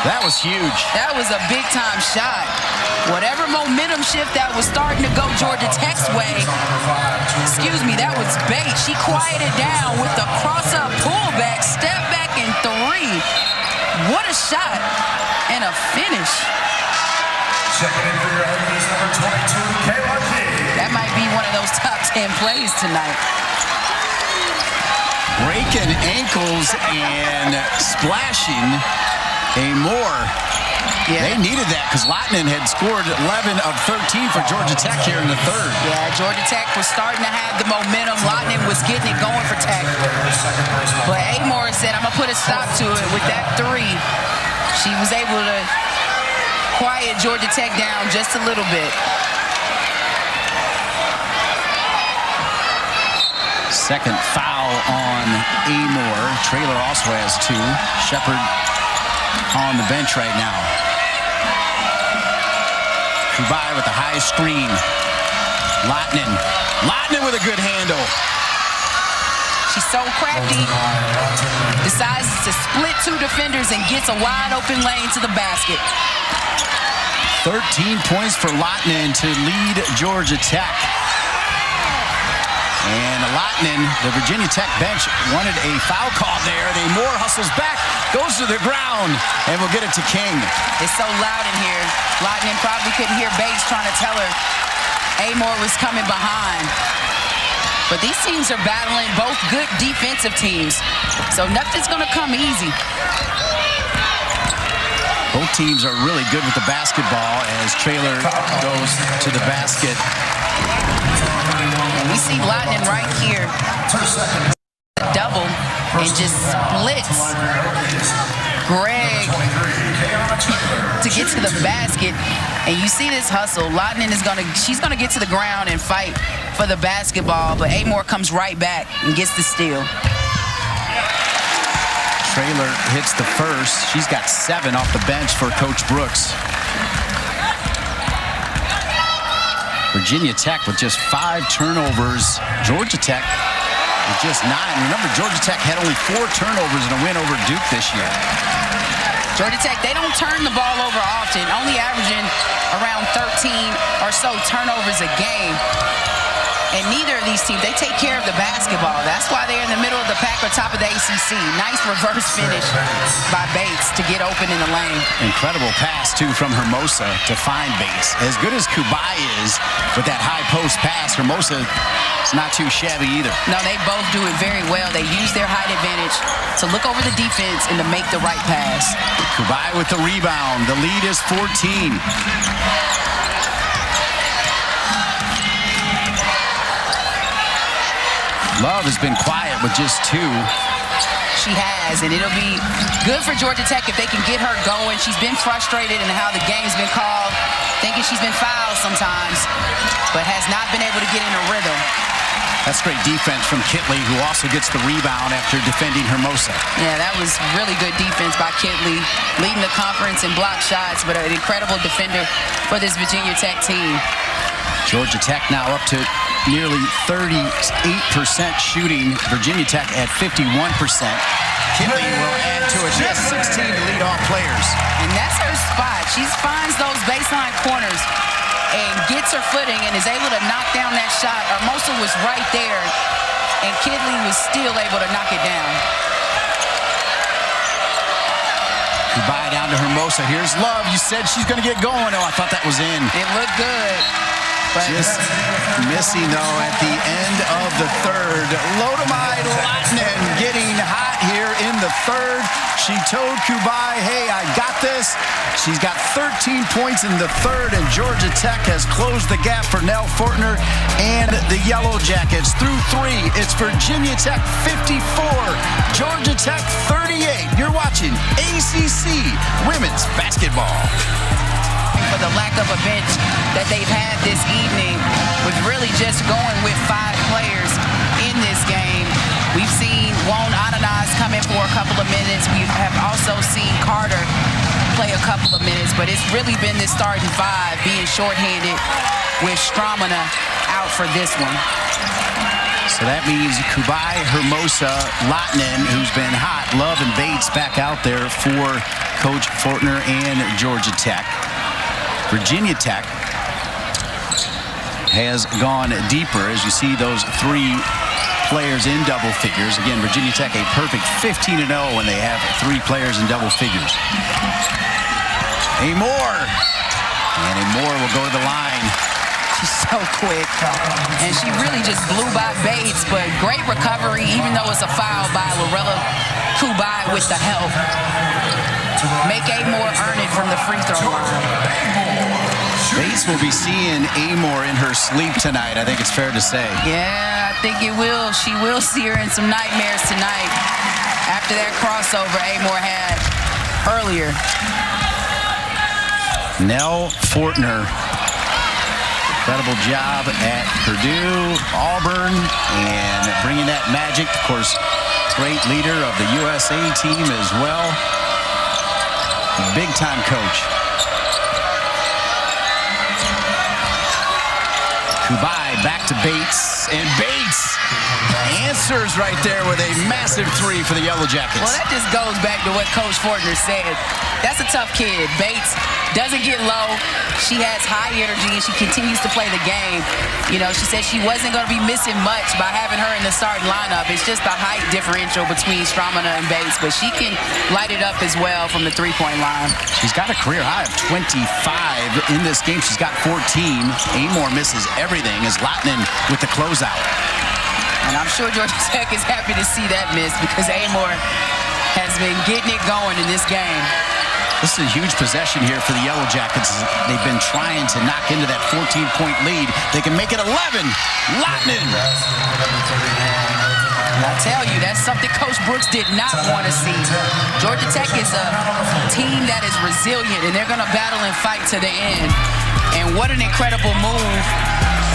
That was huge. That was a big-time shot. Whatever momentum shift that was starting to go Georgia Tech's way, excuse me, that was Bates. She quieted down with the cross-up pullback, step back, and 3. What a shot and a finish. Checking in for your Hokies, number 22, Kitley. That might be one of those top 10 plays tonight. Breaking ankles and splashing. Amoore. Yeah. They needed that because Lahtinen had scored 11 of 13 for Georgia Tech here in the third. Yeah, Georgia Tech was starting to have the momentum. Lahtinen was getting it going for Tech. But Amoore said, I'm going to put a stop to it with that three. She was able to quiet Georgia Tech down just a little bit. Second foul on Amoore. Traylor also has 2. Shepard on the bench right now. Kubai with the high screen. Lahtinen with a good handle. She's so crafty. Decides to split 2 defenders and gets a wide open lane to the basket. 13 points for Lahtinen to lead Georgia Tech. And Lahtinen, the Virginia Tech bench, wanted a foul call there. Amoore hustles back, goes to the ground, and will get it to King. It's so loud in here. Lahtinen probably couldn't hear Bates trying to tell her Amoore was coming behind. But these teams are battling both good defensive teams, so nothing's going to come easy. Both teams are really good with the basketball as Traylor goes to the basket. And we see Lahtinen right here. Double and just splits Greg to get to the basket. And you see this hustle. Lahtinen is she's gonna get to the ground and fight for the basketball, but Amoore comes right back and gets the steal. Traylor hits the first. She's got 7 off the bench for Coach Brooks. Virginia Tech with just 5 turnovers. Georgia Tech with just 9. Remember, Georgia Tech had only 4 turnovers in a win over Duke this year. Georgia Tech, they don't turn the ball over often, only averaging around 13 or so turnovers a game. And neither of these teams, they take care of the basketball. That's why they're in the middle of the pack or top of the ACC. Nice reverse finish by Bates to get open in the lane. Incredible pass, too, from Hermosa to find Bates. As good as Kubai is with that high post pass, Hermosa is not too shabby either. No, they both do it very well. They use their height advantage to look over the defense and to make the right pass. Kubai with the rebound. The lead is 14. Love has been quiet with just 2. She has, and it'll be good for Georgia Tech if they can get her going. She's been frustrated in how the game's been called, thinking she's been fouled sometimes, but has not been able to get in a rhythm. That's great defense from Kitley, who also gets the rebound after defending Hermosa. Yeah, that was really good defense by Kitley, leading the conference in block shots, but an incredible defender for this Virginia Tech team. Georgia Tech now up to nearly 38% shooting. Virginia Tech at 51%. Kitley will add to it. She has 16 to lead off players. And that's her spot. She finds those baseline corners and gets her footing and is able to knock down that shot. Hermosa was right there, and Kitley was still able to knock it down. Goodbye down to Hermosa. Here's Love. You said she's going to get going. Oh, I thought that was in. It looked good. Just missing, though, at the end of the third. Lotta-Maj Lahtinen getting hot here in the third. She told Kubai, hey, I got this. She's got 13 points in the third, and Georgia Tech has closed the gap for Nell Fortner and the Yellow Jackets. Through 3, it's Virginia Tech 54, Georgia Tech 38. You're watching ACC Women's Basketball. For the lack of a bench that they've had this evening, with really just going with 5 players in this game. We've seen Won Ananas come in for a couple of minutes. We have also seen Carter play a couple of minutes, but it's really been this starting 5 being shorthanded with Stramina out for this one. So that means Kubai, Hermosa, Lahtinen, who's been hot, Love and Bates back out there for Coach Fortner and Georgia Tech. Virginia Tech has gone deeper as you see those 3 players in double figures. Again, Virginia Tech a perfect 15-0 when they have 3 players in double figures. Amoore. And Amoore will go to the line. She's so quick. And she really just blew by Bates, but great recovery, even though it's a foul by Lorella Kubai with the help. Make Amoore earn it from the free throw line. Bates will be seeing Amoore in her sleep tonight, I think it's fair to say. Yeah, I think it will. She will see her in some nightmares tonight after that crossover Amoore had earlier. Nell Fortner. Incredible job at Purdue, Auburn, and bringing that magic. Of course, great leader of the USA team as well. Big-time coach. Kubai back to Bates, and Bates answers right there with a massive three for the Yellow Jackets. Well, that just goes back to what Coach Fortner said. That's a tough kid. Bates doesn't get low. She has high energy, and she continues to play the game. You know, she said she wasn't going to be missing much by having her in the starting lineup. It's just the height differential between Stramina and Bates, but she can light it up as well from the three-point line. She's got a career high of 25 in this game. She's got 14. Amoore misses everything as Lahtinen with the closeout. And I'm sure Georgia Tech is happy to see that miss because Amoore has been getting it going in this game. This is a huge possession here for the Yellow Jackets. They've been trying to knock into that 14-point lead. They can make it 11. Lahtinen. I tell you, that's something Coach Brooks did not want to see. Georgia Tech is a team that is resilient, and they're going to battle and fight to the end. And what an incredible move.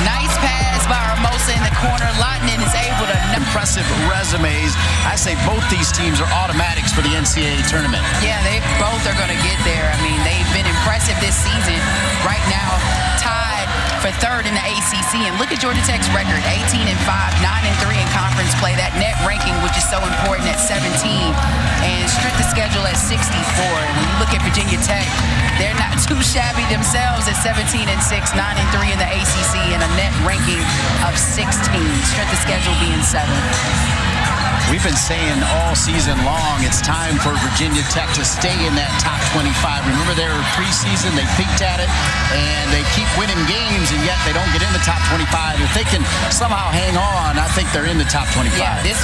Nice pass by Hermosa in the corner. Lahtinen is able to... Impressive resumes. I say both these teams are automatics for the NCAA tournament. Yeah, they both are going to get there. I mean, they've been impressive this season. Right now, tied for third in the ACC. And look at Georgia Tech's record, 18-5, 9-3 in conference play. That net ranking, which is so important, at 17. And strength of schedule at 64. And when you look at Virginia Tech, they're not too shabby themselves at 17-6, 9-3 in the ACC, and a net ranking of 16. Strength of schedule being 7. We've been saying all season long it's time for Virginia Tech to stay in that top 25. Remember their preseason, they peaked at it, and they keep winning games, and yet they don't get in the top 25. If they can somehow hang on, I think they're in the top 25. Yeah, this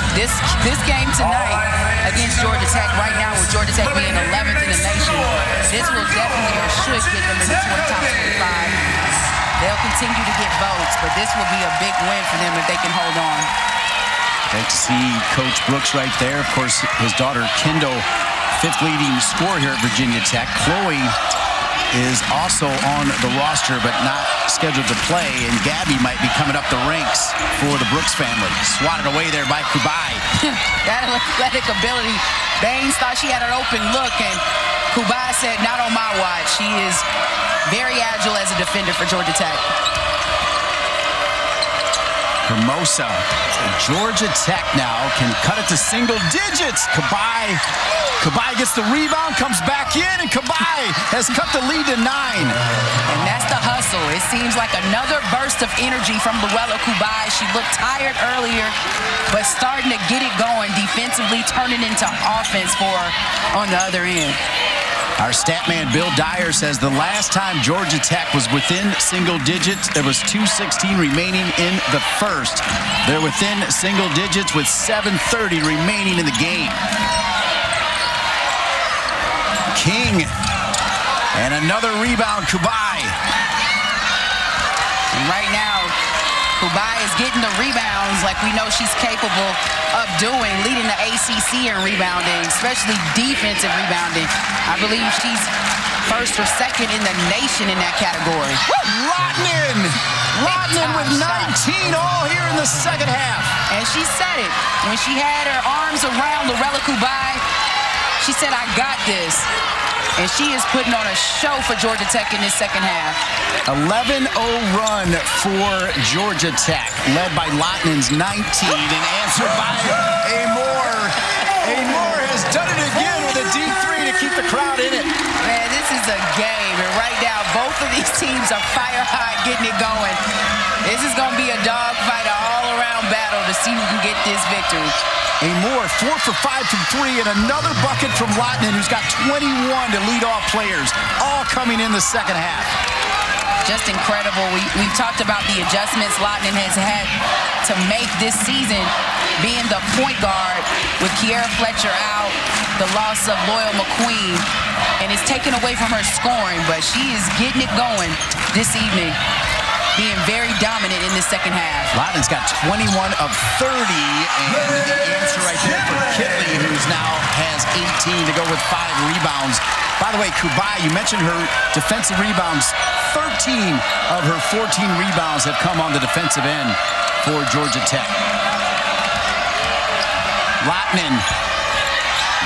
game tonight against Georgia Tech, right now with Georgia Tech being 11th in the nation, this will definitely or should get them in the top 25. They'll continue to get votes, but this will be a big win for them if they can hold on. Great to see Coach Brooks right there. Of course, his daughter Kendall, 5th leading scorer here at Virginia Tech. Chloe is also on the roster, but not scheduled to play. And Gabby might be coming up the ranks for the Brooks family. Swatted away there by Kubai. That athletic ability. Baines thought she had an open look, and Kubai said, not on my watch. She is very agile as a defender for Georgia Tech. Hermosa. Georgia Tech now can cut it to single digits. Kubai gets the rebound, comes back in, and Kubai has cut the lead to 9. And that's the hustle. It seems like another burst of energy from Luella Kubai. She looked tired earlier, but starting to get it going defensively, turning into offense for her on the other end. Our stat man, Bill Dyer, says the last time Georgia Tech was within single digits, there was 2:16 remaining in the first. They're within single digits with 7:30 remaining in the game. King. And another rebound, Kubai. And right now, Kubai is getting the rebounds like we know she's capable of doing, leading the ACC in rebounding, especially defensive rebounding. I believe she's first or second in the nation in that category. Lahtinen with 19 all here in the second half. And she said it. When she had her arms around Lorella Kubai, she said, I got this. And she is putting on a show for Georgia Tech in this second half. 11-0 run for Georgia Tech, led by Lahtinen's 19 and answered by Amoore. Amoore has done it again with a deep 3 to keep the crowd in it. Man, this is a game. And right now, both of these teams are fire hot, getting it going. This is going to be a dogfight, an all-around battle to see who can get this victory. Amoore 4 for 5 from 3, and another bucket from Lahtinen, who's got 21 to lead off players, all coming in the second half. just incredible. We've talked about the adjustments Lahtinen has had to make this season, being the point guard with Kiera Fletcher out, the loss of Loyal McQueen, and it's taken away from her scoring, but she is getting it going this evening, being very dominant in the second half. Lahtinen's got 21 of 30, and the answer right there for Kitley, who's now has 18 to go with 5 rebounds. By the way, Kubai, you mentioned her defensive rebounds. 13 of her 14 rebounds have come on the defensive end for Georgia Tech. Lahtinen,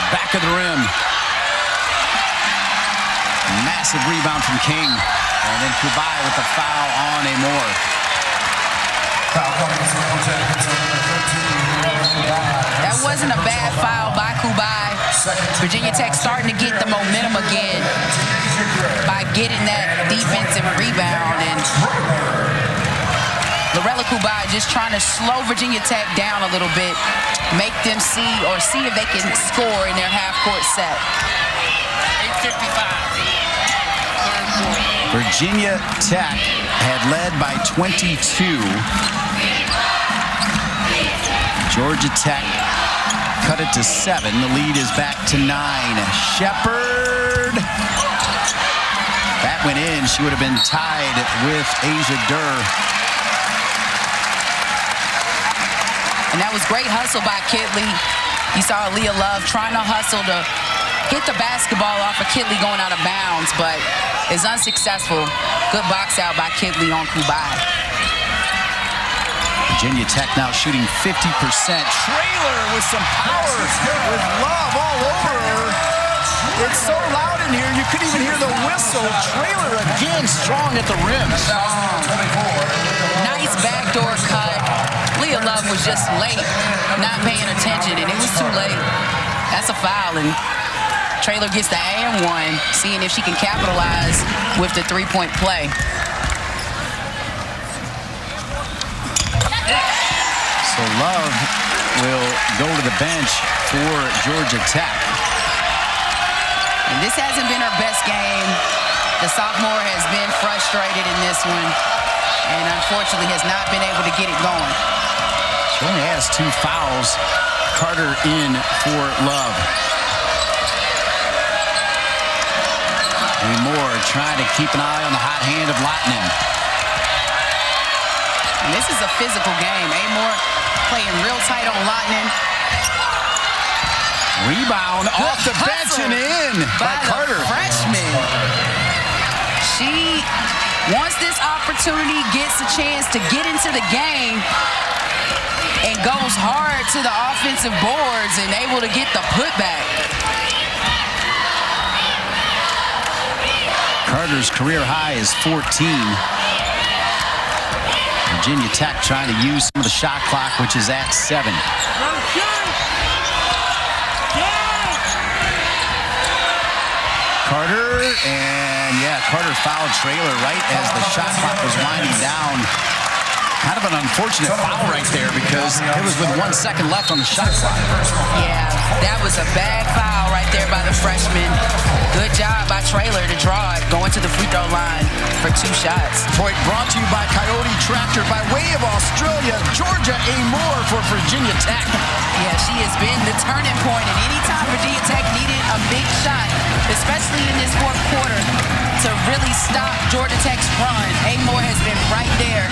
back of the rim. Massive rebound from King. And then Kubai with the foul on Amoore. That wasn't a bad foul by Kubai. Virginia Tech starting to get the momentum again by getting that defensive rebound. And Lorella Kubai just trying to slow Virginia Tech down a little bit, make them see if they can score in their half-court set. 8:55. Virginia Tech had led by 22. Georgia Tech cut it to 7. The lead is back to 9. Shepard. That went in. She would have been tied with Asia Durr. And that was great hustle by Kitley. You saw Leah Love trying to hustle to hit the basketball off of Kitley going out of bounds, but is unsuccessful. Good box out by Kitley on Kubai. Virginia Tech now shooting 50%. Traylor with some power, with Love all over her. It's so loud in here, you couldn't even hear the whistle. Traylor again strong at the rim. Nice backdoor cut. Leah Love was just late, not paying attention, and it was too late. That's a foul, and Traylor gets the and one, seeing if she can capitalize with the three-point play. So Love will go to the bench for Georgia Tech. And this hasn't been her best game. The sophomore has been frustrated in this one, and unfortunately has not been able to get it going. She only has 2 fouls. Carter in for Love. Amoore trying to keep an eye on the hot hand of Lahtinen. And this is a physical game. Amoore playing real tight on Lahtinen. Rebound off the bench and in by Carter. The freshman. She, once this opportunity, gets a chance to get into the game and goes hard to the offensive boards and able to get the putback. Carter's career high is 14. Virginia Tech trying to use some of the shot clock, which is at 7. Carter, and yeah, Carter fouled Traylor right as the shot clock was winding down. Kind of an unfortunate foul right there because it was with 1 second left on the shot clock. Yeah, that was a bad foul right there by the freshman. Good job by Traylor to draw it, going to the free throw line for 2 shots. Point brought to you by Coyote Tractor by way of Australia. Georgia Amoore for Virginia Tech. Yeah, she has been the turning point, and anytime Virginia Tech needed a big shot, especially in this fourth quarter, to really stop Georgia Tech's run, Amoore has been right there.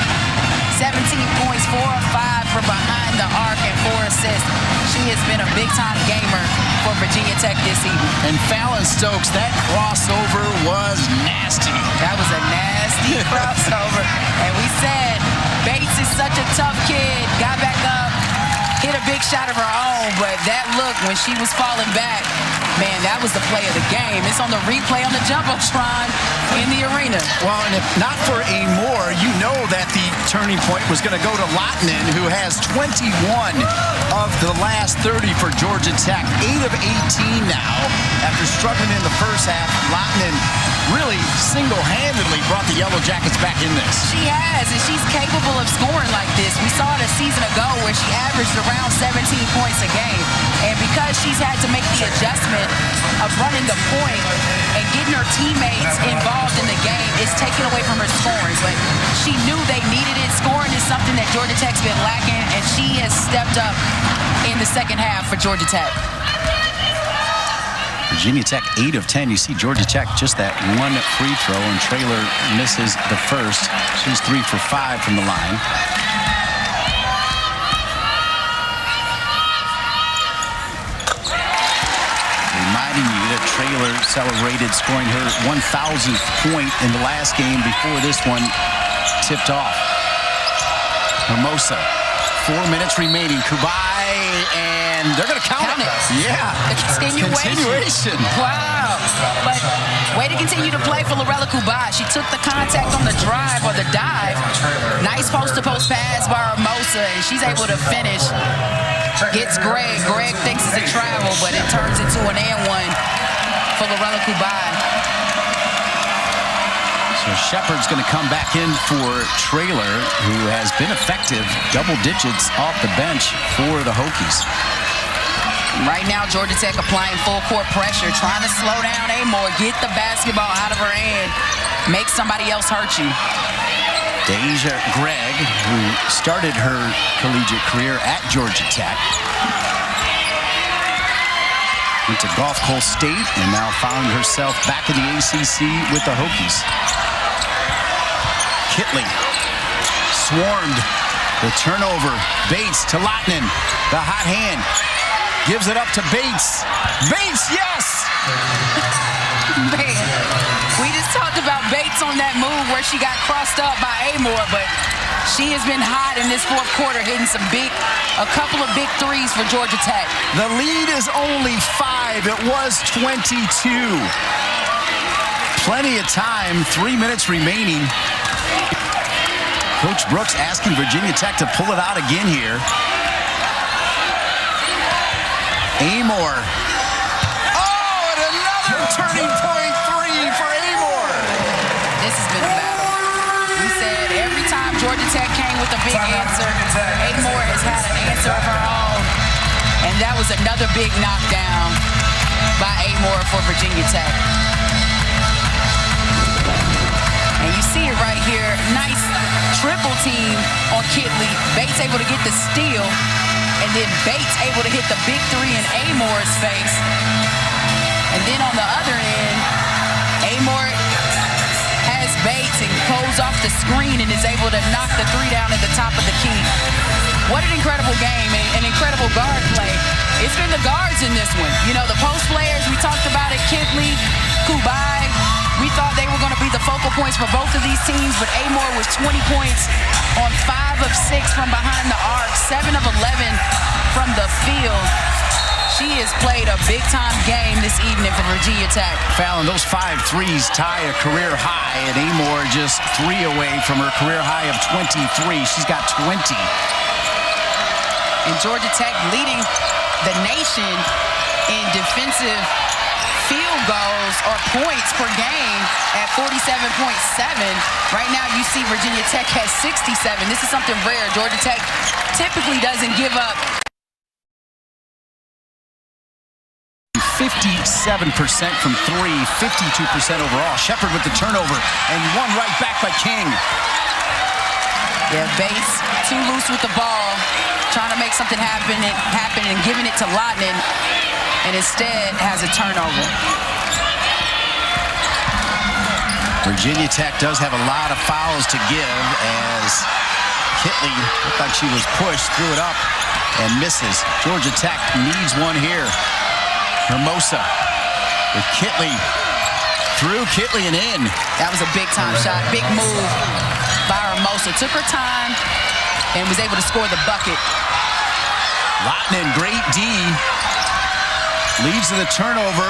17 points, 4 of 5 from behind the arc, and 4 assists. She has been a big-time gamer for Virginia Tech this evening. And Fallon Stokes, that crossover was nasty. That was a nasty crossover. And we said Bates is such a tough kid. Got back up, hit a big shot of her own, but that look when she was falling back, man, that was the play of the game. It's on the replay on the Jumbotron in the arena. Well, and if not for Amoore, you know that the turning point was going to go to Lahtinen, who has 21 of the last 30 for Georgia Tech. 8 of 18 now. After struggling in the first half, Lahtinen really single-handedly brought the Yellow Jackets back in this. She has, and she's capable of scoring like this. We saw it a season ago where she averaged around 17 points a game. And because she's had to make the adjustment of running the point and getting her teammates involved in the game, it's taken away from her scoring. But she knew they needed it. Scoring is something that Georgia Tech's been lacking, and she has stepped up in the second half for Georgia Tech. Virginia Tech 8 of 10. You see Georgia Tech just that one free throw, and Traylor misses the first. She's 3 for 5 from the line. Reminding you that Traylor celebrated scoring her 1,000th point in the last game before this one tipped off. Hermosa, 4 minutes remaining. Kubai, and they're going to count it. Yeah. Continuation. Wow. But way to continue to play for Lorella Kubai. She took the contact on the drive or the dive. Nice post-to-post pass by Hermosa, and she's able to finish. Gets Greg. Greg thinks it's a travel, but it turns into an and one for Lorella Kubai. So Shepard's going to come back in for Traylor, who has been effective, double digits off the bench for the Hokies. Right now, Georgia Tech applying full court pressure, trying to slow down Amoore, get the basketball out of her hand, make somebody else hurt you. Deja Gregg, who started her collegiate career at Georgia Tech, went to Gulf Coast State and now found herself back in the ACC with the Hokies. Kitley swarmed. The turnover. Bates to Lahtinen. The hot hand. Gives it up to Bates. Bates, yes! Man, we just talked about Bates on that move where she got crossed up by Amoore, but she has been hot in this fourth quarter, hitting a couple of big threes for Georgia Tech. The lead is only 5. It was 22. Plenty of time, 3 minutes remaining. Coach Brooks asking Virginia Tech to pull it out again here. Amoore. Oh, and another turning point 3 for Amoore. This has been a battle. We said every time Georgia Tech came with a big answer, Amoore has had an answer of her own. And that was another big knockdown by Amoore for Virginia Tech. And you see it right here. Nice triple team on Kitley. Bates able to get the steal. And then Bates able to hit the big three in Amoore's face. And then on the other end, Amoore has Bates and goes off the screen and is able to knock the three down at the top of the key. What an incredible game, an incredible guard play. It's been the guards in this one. You know, the post players, we talked about it, Kitley, Kubai. We thought they were going to be the focal points for both of these teams, but Amoore was 20 points on 5 of 6 from behind the arc, 7 of 11 from the field. She has played a big-time game this evening for Virginia Tech. Fallon, those 5 threes tie a career high, and Amoore just 3 away from her career high of 23. She's got 20. And Georgia Tech leading the nation in defensive field goals or points per game at 47.7. Right now you see Virginia Tech has 67. This is something rare. Georgia Tech typically doesn't give up. 57% from 3, 52% overall. Shepard with the turnover and one right back by King. Yeah, Bates too loose with the ball, trying to make something happen and giving it to Lahtinen, and instead has a turnover. Virginia Tech does have a lot of fouls to give as Kitley looked like she was pushed, threw it up, and misses. Georgia Tech needs one here. Hermosa with Kitley. Through Kitley and in. That was a big-time shot, big move by Hermosa. Took her time and was able to score the bucket. Lahtinen, great D. Leads to the turnover.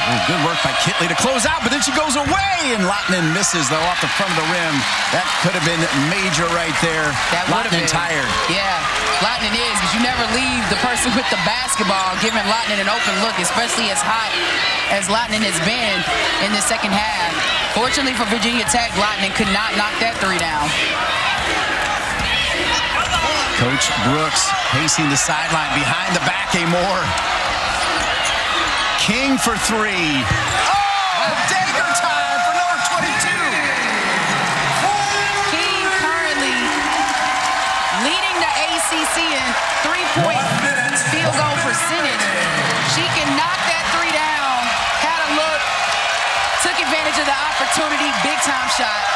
Ooh, good work by Kitley to close out, but then she goes away, and Lahtinen misses, though, off the front of the rim. That could have been major right there. That would have been. Tired. Yeah, Lahtinen is, because you never leave the person with the basketball giving Lahtinen an open look, especially as hot as Lahtinen has been in the second half. Fortunately for Virginia Tech, Lahtinen could not knock that three down. Coach Brooks pacing the sideline behind the back, Amoore. King for three. Oh, dagger time for number 22. King currently leading the ACC in three-point field goal percentage. She can knock that three down, had a look, took advantage of the opportunity, big-time shot.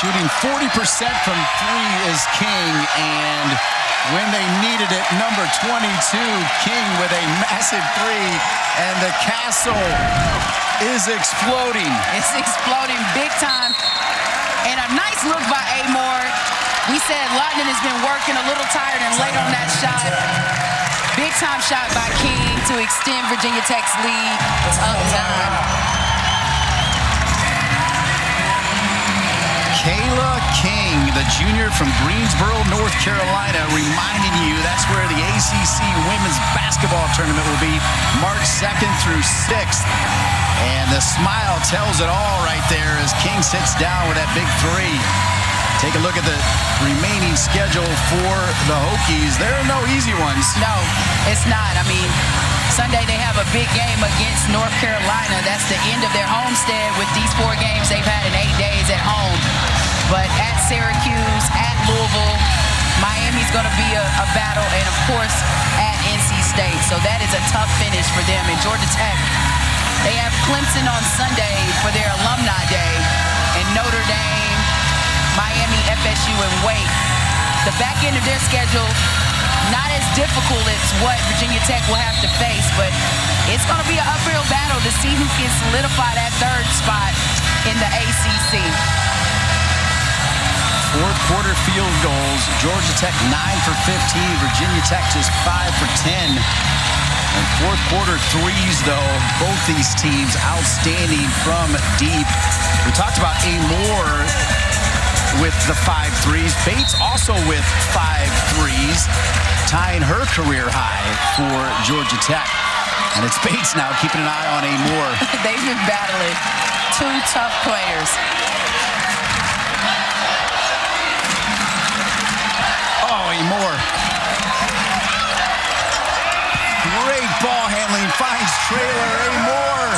Shooting 40% from three is King, and when they needed it, number 22, King with a massive three, and the castle is exploding. It's exploding big time, and a nice look by Amoore. We said Lahtinen has been working a little tired and late on that shot. Big time shot by King to extend Virginia Tech's lead up 9. Kayla King, the junior from Greensboro, North Carolina, reminding you that's where the ACC women's basketball tournament will be March 2nd through 6th. And the smile tells it all right there as King sits down with that big three. Take a look at the remaining schedule for the Hokies. There are no easy ones. No, it's not. I mean, Sunday they have a big game against North Carolina. That's the end of their homestand with these 4 games they've had in 8 days at home. But at Syracuse, at Louisville, Miami's going to be a battle, and of course at NC State. So that is a tough finish for them. And Georgia Tech, they have Clemson on Sunday for their Alumni Day, and Notre Dame, Miami, FSU, and Wake. The back end of their schedule, not as difficult as what Virginia Tech will have to face, but it's going to be an uphill battle to see who can solidify that 3rd spot in the ACC. Fourth quarter field goals, Georgia Tech 9 for 15, Virginia Tech just 5 for 10. And fourth quarter threes, though, both these teams outstanding from deep. We talked about Amoore with the 5 threes. Bates also with 5 threes, tying her career high for Georgia Tech. And it's Bates now keeping an eye on Amoore. They've been battling 2 tough players. Amoore. Great ball handling, finds Traylor. Amoore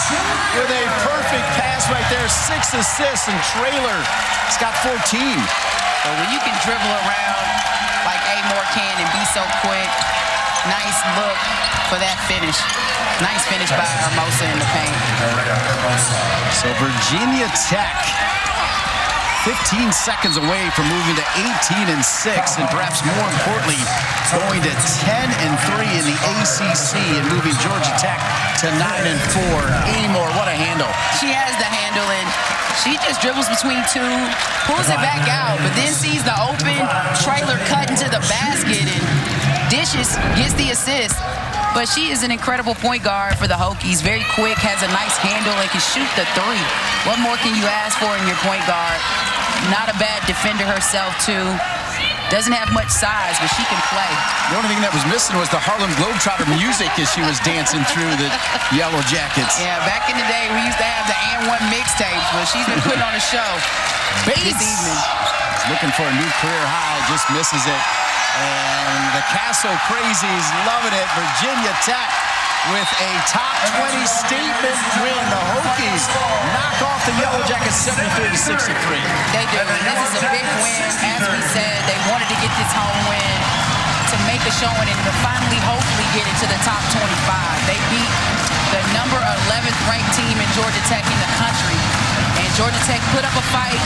with a perfect pass right there. 6 assists, and Traylor has got 14. So when you can dribble around like Amoore can and be so quick, nice look for that finish. Nice finish by Hermosa in the paint. So Virginia Tech 15 seconds away from moving to 18-6, and perhaps more importantly, going to 10-3 in the ACC and moving Georgia Tech to 9-4. Amoore, what a handle. She has the handle, and she just dribbles between 2, pulls it back out, but then sees the open Traylor cut into the basket and dishes, gets the assist. But she is an incredible point guard for the Hokies. Very quick, has a nice handle, and can shoot the 3. What more can you ask for in your point guard? Not a bad defender herself, too. Doesn't have much size, but she can play. The only thing that was missing was the Harlem Globetrotter music as she was dancing through the Yellow Jackets. Yeah, back in the day, we used to have the And One mixtapes, but she's been putting on a show Bates this evening. Looking for a new career high, just misses it. And the Castle Crazies loving it. Virginia Tech with a top 20 statement win. The Hokies knock off the Yellow Jackets 73-63. They do. This is a big win. As we said, they wanted to get this home win to make a showing and to finally, hopefully, get into the top 25. They beat the number 11th ranked team in Georgia Tech in the country. And Georgia Tech put up a fight,